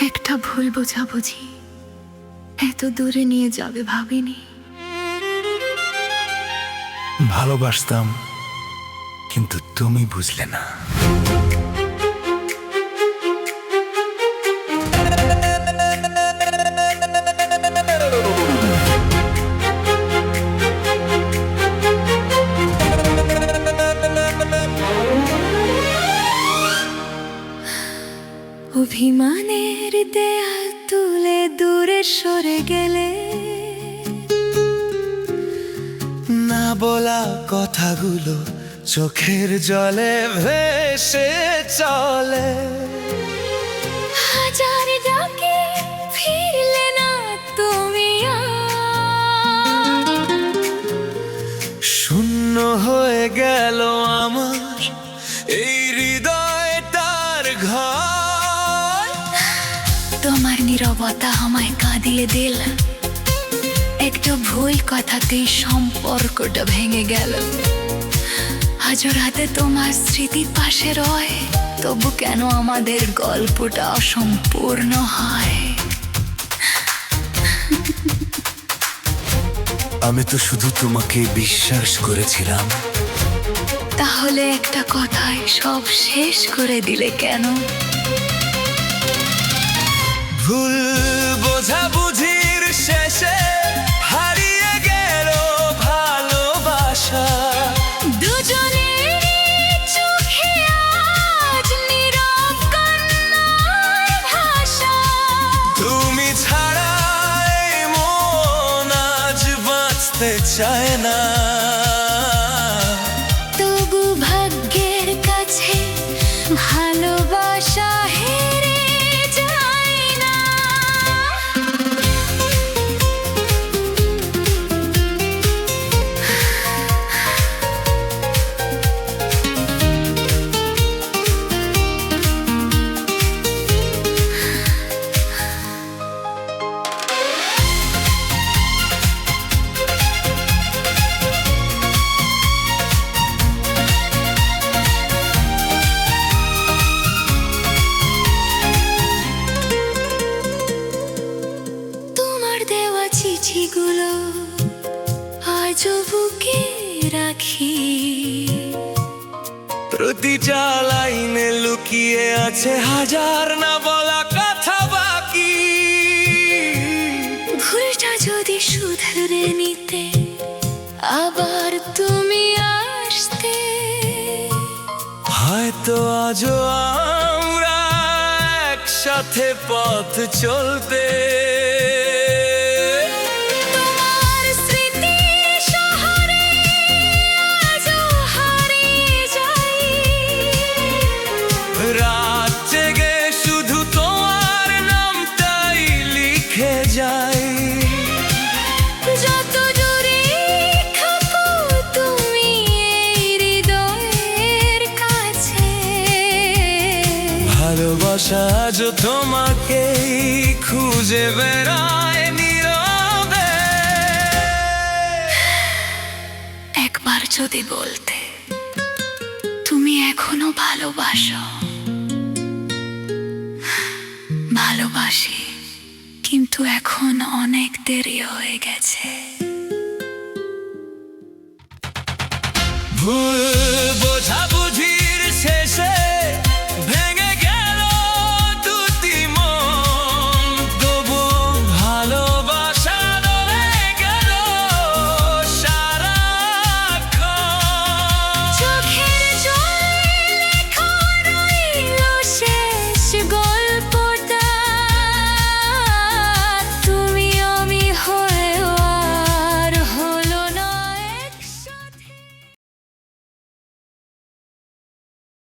একটা ভুল বোঝাবুঝি এত দূরে নিয়ে যাবে ভাবিনি। ভালোবাসতাম, কিন্তু তুমি বুঝলে না। অভিমানের দেয়াল তুলে দূরে সরে গেলে, না বলা কথাগুলো চোখের জলে ভেসে চলে। হাজার ডাকে ফিরলে না তুমি আর। শূন্য হয়ে গেল আমার এই হৃদয়টার ঘর। তোমার নীরবতা আমায় কাঁদিয়ে দিল, একটা ভুল কথাতেই সম্পর্কটা ভেঙে গেল। আজ রাতে তোমার স্মৃতি পাশে রয়, তবু কেন আমাদের গল্পটা অসম্পূর্ণ হয়? আমি তো শুধু তোমাকে বিশ্বাস করেছিলাম। তাহলে একটা কথায় সব শেষ করে দিলে কেন? ভুল বোঝাবুঝির শেষে হারিয়ে গেল ভালোবাসা। দুজনের চোখে আজ নীরব কান্নার ভাষা। তুমি ছাড়া এই মন আজ বাঁচতে চায় না। তবু ভাগ্যের কাছে ভালোবাসা হেরে যায় না। তোমার দেওয়া চিঠিগুলো আজও বুকে রাখি। প্রতিটা লাইনে লুকিয়ে আছে হাজার না বলা কথা বাকি। ভুলটা যদি শুধরে নিতে আবার তুমি আসতে, হয়তো আজও আমরা একসাথে পথ চলতে। তোমার স্মৃতি শহরে আজও হারিয়ে যাই। রাত জেগে শুধু তোমার নামটাই লিখে যাই। যত দূরে থাকো তুমি এই হৃদয়ের কাছে। ভালোবাসা আজ তোমাকেই খুঁজে বেড়ায় নীরবে। একবার যদি বলতে তুমি এখনো ভালোবাসো। ভালোবাসি, কিন্তু এখন অনেক দেরি হয়ে গেছে। ভুল